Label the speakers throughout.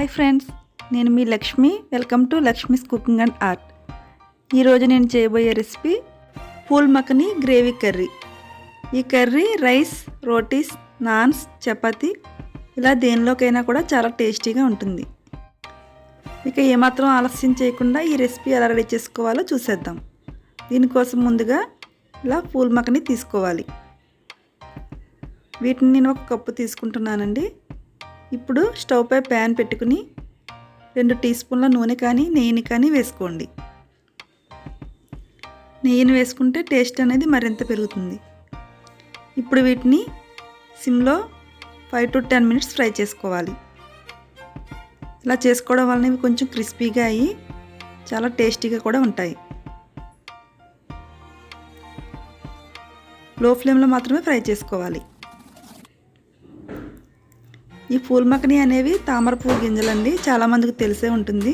Speaker 1: Hi friends, నేను మీ Lakshmi. Welcome to Lakshmi's cooking and art. ఈరోజు నేను చేయబోయే recipe phool makhani gravy curry. ఈ కర్రీ రైస్, రోటీస్, నాన్స్, చపాతీ ఇలా దేనిలోకైనా కూడా చాలా టేస్టీగా ఉంటుంది. ఇక ఏమాత్రం ఆలస్యం చేయకుండా ఈ రెసిపీ ఎలా రెడీ చేసుకోవాలో చూసేద్దాం. దీనికోసం ముందుగా ఇలా ఫూల్ మఖనీ తీసుకోవాలి. వీటిని నేను ఒక కప్పు తీసుకుంటున్నానండి. ఇప్పుడు స్టవ్ పై ప్యాన్ పెట్టుకుని 2 టీ స్పూన్ల నూనె కానీ నెయ్యిని కానీ వేసుకోండి. నెయ్యిని వేసుకుంటే టేస్ట్ అనేది మరింత పెరుగుతుంది. ఇప్పుడు వీటిని సిమ్లో 5 to 10 minutes ఫ్రై చేసుకోవాలి. ఇలా చేసుకోవడం వలన ఇవి కొంచెం క్రిస్పీగా అయ్యి చాలా టేస్టీగా కూడా ఉంటాయి. లో ఫ్లేమ్లో మాత్రమే ఫ్రై చేసుకోవాలి. ఈ ఫూల్ మఖనీ అనేవి తామర పువ్వు గింజలండి, చాలామందికి తెలిసే ఉంటుంది.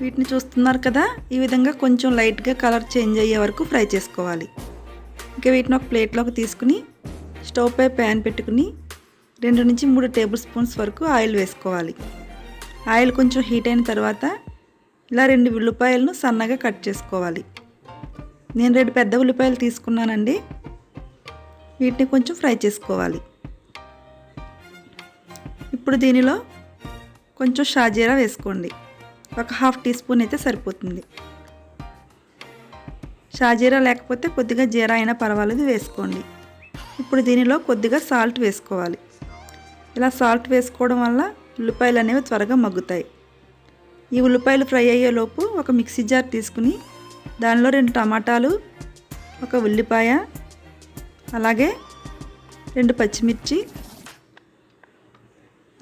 Speaker 1: వీటిని చూస్తున్నారు కదా, ఈ విధంగా కొంచెం లైట్గా కలర్ చేంజ్ అయ్యే వరకు ఫ్రై చేసుకోవాలి. ఇంకా వీటిని ఒక ప్లేట్లోకి తీసుకుని స్టవ్ పై ప్యాన్ పెట్టుకుని 2 నుంచి 3 టేబుల్ స్పూన్స్ వరకు ఆయిల్ వేసుకోవాలి. ఆయిల్ కొంచెం హీట్ అయిన తర్వాత ఇలా 2 ఉల్లిపాయలను సన్నగా కట్ చేసుకోవాలి. నేను 2 పెద్ద ఉల్లిపాయలు తీసుకున్నానండి. వీటిని కొంచెం ఫ్రై చేసుకోవాలి. ఇప్పుడు దీనిలో కొంచెం షాజీరా వేసుకోండి. ఒక 1/2 టీ స్పూన్ అయితే సరిపోతుంది. షాజీరా లేకపోతే కొద్దిగా జీరా అయినా పర్వాలేదు, వేసుకోండి. ఇప్పుడు దీనిలో కొద్దిగా సాల్ట్ వేసుకోవాలి. ఇలా సాల్ట్ వేసుకోవడం వల్ల ఉల్లిపాయలు అనేవి త్వరగా మగ్గుతాయి. ఈ ఉల్లిపాయలు ఫ్రై అయ్యేలోపు ఒక మిక్సీ జార్ తీసుకుని దానిలో 2 టమాటాలు, 1 ఉల్లిపాయ, అలాగే 2 పచ్చిమిర్చి,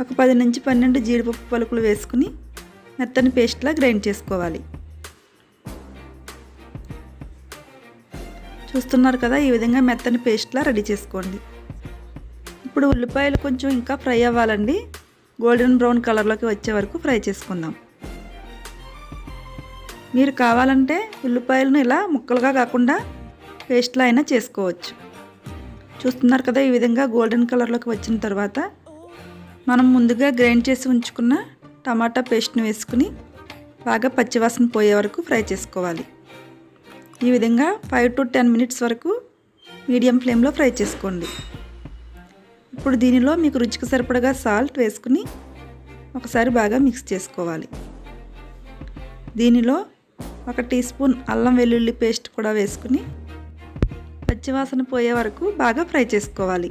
Speaker 1: ఒక 10 నుంచి 12 జీడిపప్పు పలుకులు వేసుకుని మెత్తని పేస్ట్లా గ్రైండ్ చేసుకోవాలి. చూస్తున్నారు కదా, ఈ విధంగా మెత్తని పేస్ట్లా రెడీ చేసుకోండి. ఇప్పుడు ఉల్లిపాయలు కొంచెం ఇంకా ఫ్రై అవ్వాలండి. గోల్డెన్ బ్రౌన్ కలర్లోకి వచ్చే వరకు ఫ్రై చేసుకుందాం. మీరు కావాలంటే ఉల్లిపాయలను ఇలా ముక్కలుగా కాకుండా పేస్ట్లా అయినా చేసుకోవచ్చు. చూస్తున్నారు కదా, ఈ విధంగా గోల్డెన్ కలర్లోకి వచ్చిన తర్వాత మనం ముందుగా గ్రైండ్ చేసి ఉంచుకున్న టమాటా పేస్ట్ని వేసుకుని బాగా పచ్చివాసన పోయే వరకు ఫ్రై చేసుకోవాలి. ఈ విధంగా 5 to 10 minutes వరకు మీడియం ఫ్లేమ్లో ఫ్రై చేసుకోండి. ఇప్పుడు దీనిలో మీకు రుచికి సరిపడగా సాల్ట్ వేసుకుని ఒకసారి బాగా మిక్స్ చేసుకోవాలి. దీనిలో 1 టీ స్పూన్ అల్లం వెల్లుల్లి పేస్ట్ కూడా వేసుకుని పచ్చివాసన పోయే వరకు బాగా ఫ్రై చేసుకోవాలి.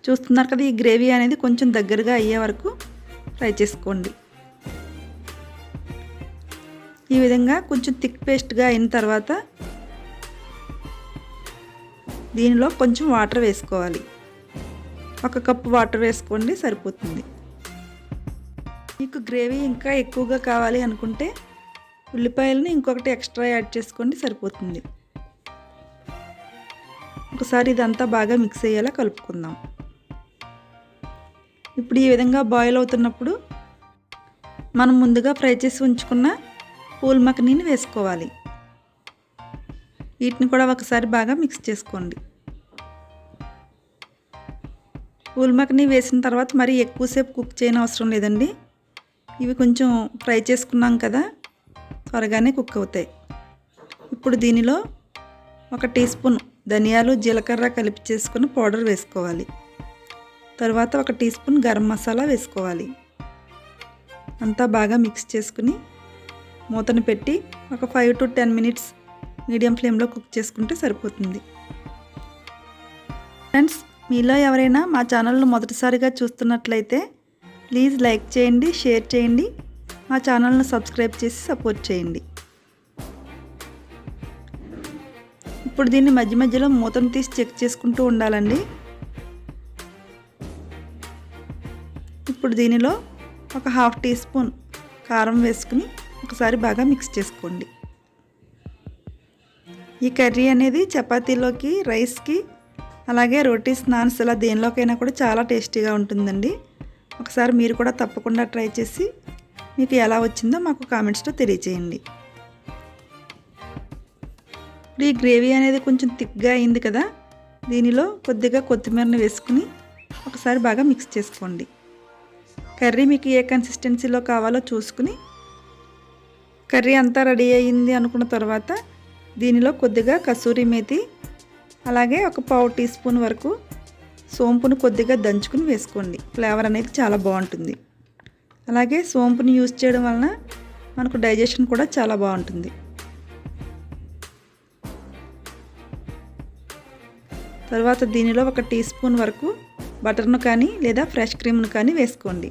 Speaker 1: చూస్తున్నారు కదా, ఈ గ్రేవీ అనేది కొంచెం దగ్గరగా అయ్యే వరకు ఫ్రై చేసుకోండి. ఈ విధంగా కొంచెం థిక్ పేస్ట్గా అయిన తర్వాత దీనిలో కొంచెం వాటర్ వేసుకోవాలి. 1 కప్పు వాటర్ వేసుకోండి, సరిపోతుంది. మీకు గ్రేవీ ఇంకా ఎక్కువగా కావాలి అనుకుంటే ఉల్లిపాయలను ఇంకొకటి ఎక్స్ట్రా యాడ్ చేసుకోండి, సరిపోతుంది. ఒకసారి ఇదంతా బాగా మిక్స్ అయ్యేలా కలుపుకుందాం. ఇప్పుడు ఈ విధంగా బాయిల్ అవుతున్నప్పుడు మనం ముందుగా ఫ్రై చేసి ఉంచుకున్న ఫూల్ మఖనీని వేసుకోవాలి. వీటిని కూడా ఒకసారి బాగా మిక్స్ చేసుకోండి. ఫూల్ మఖనీ వేసిన తర్వాత మరి ఎక్కువసేపు కుక్ చేయని అవసరం లేదండి. ఇవి కొంచెం ఫ్రై చేసుకున్నాం కదా, త్వరగానే కుక్ అవుతాయి. ఇప్పుడు దీనిలో 1 టీ స్పూన్ ధనియాలు, జీలకర్ర కలిపి చేసుకుని పౌడర్ వేసుకోవాలి. తర్వాత 1 టీ స్పూన్ గరం మసాలా వేసుకోవాలి. అంతా బాగా మిక్స్ చేసుకుని మూతను పెట్టి ఒక 5 to 10 minutes మీడియం ఫ్లేమ్లో కుక్ చేసుకుంటే సరిపోతుంది. ఫ్రెండ్స్, మీలో ఎవరైనా మా ఛానల్ను మొదటిసారిగా చూస్తున్నట్లయితే ప్లీజ్ లైక్ చేయండి, షేర్ చేయండి, మా ఛానల్ను సబ్స్క్రైబ్ చేసి సపోర్ట్ చేయండి. ఇప్పుడు దీన్ని మధ్య మధ్యలో మూతను తీసి చెక్ చేసుకుంటూ ఉండాలండి. ఇప్పుడు దీనిలో ఒక 1/2 టీ స్పూన్ కారం వేసుకుని ఒకసారి బాగా మిక్స్ చేసుకోండి. ఈ కర్రీ అనేది చపాతీలోకి, రైస్కి, అలాగే రోటీస్, నాన్స్ ఇలా దేనిలోకైనా కూడా చాలా టేస్టీగా ఉంటుందండి. ఒకసారి మీరు కూడా తప్పకుండా ట్రై చేసి మీకు ఎలా వచ్చిందో మాకు కామెంట్స్లో తెలియచేయండి. ఇప్పుడు ఈ గ్రేవీ అనేది కొంచెం థిక్గా అయింది కదా, దీనిలో కొద్దిగా కొత్తిమీరని వేసుకుని ఒకసారి బాగా మిక్స్ చేసుకోండి. కర్రీ మీకు ఏ కన్సిస్టెన్సీలో కావాలో చూసుకుని కర్రీ అంతా రెడీ అయ్యింది అనుకున్న తర్వాత దీనిలో కొద్దిగా కసూరి మేతి అలాగే ఒక పావు టీ స్పూన్ వరకు సోంపును కొద్దిగా దంచుకుని వేసుకోండి. ఫ్లేవర్ అనేది చాలా బాగుంటుంది. అలాగే సోంపుని యూజ్ చేయడం వలన మనకు డైజెషన్ కూడా చాలా బాగుంటుంది. తర్వాత దీనిలో ఒక టీ స్పూన్ వరకు బటర్ను కానీ లేదా ఫ్రెష్ క్రీమ్ను కానీ వేసుకోండి.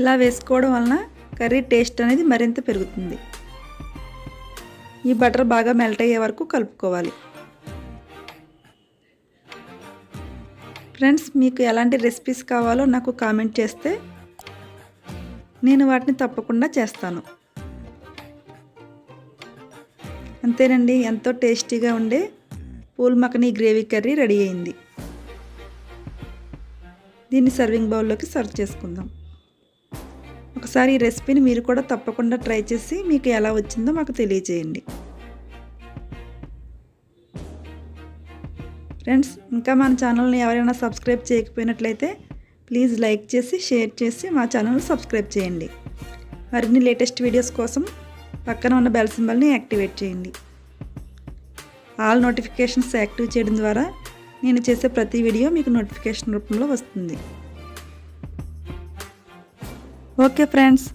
Speaker 1: ఇలా వేసుకోవడం వలన కర్రీ టేస్ట్ అనేది మరింత పెరుగుతుంది. ఈ బటర్ బాగా మెల్ట్ అయ్యే వరకు కలుపుకోవాలి. ఫ్రెండ్స్, మీకు ఎలాంటి రెసిపీస్ కావాలో నాకు కామెంట్ చేస్తే నేను వాటిని తప్పకుండా చేస్తాను. అంతేనండి, ఎంతో టేస్టీగా ఉండే pool makhani gravy curry ready అయింది. దీన్ని సర్వింగ్ బౌల్లోకి సర్వ్ చేసుకుందాం. ఒకసారి ఈ రెసిపీని మీరు కూడా తప్పకుండా ట్రై చేసి మీకు ఎలా వచ్చిందో మాకు తెలియజేయండి. ఫ్రెండ్స్, ఇంకా మన ఛానల్ని ఎవరైనా సబ్స్క్రైబ్ చేయకపోయినట్లయితే ప్లీజ్ లైక్ చేసి షేర్ చేసి మా ఛానల్ని సబ్స్క్రైబ్ చేయండి. మరిన్ని లేటెస్ట్ వీడియోస్ కోసం పక్కన ఉన్న బెల్ సింబల్ని యాక్టివేట్ చేయండి. ఆల్ నోటిఫికేషన్స్ యాక్టివ్ చేయడం ద్వారా నేను చేసే ప్రతి వీడియో మీకు నోటిఫికేషన్ రూపంలో వస్తుంది. ఓకే ఫ్రెండ్స్,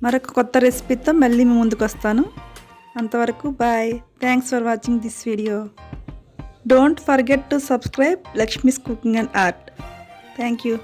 Speaker 1: మరొక కొత్త రెసిపీతో మళ్ళీ మీ ముందుకు వస్తాను. అంతవరకు bye. Thanks for watching this video. Don't forget to subscribe Lakshmi's Cooking and Art. Thank you.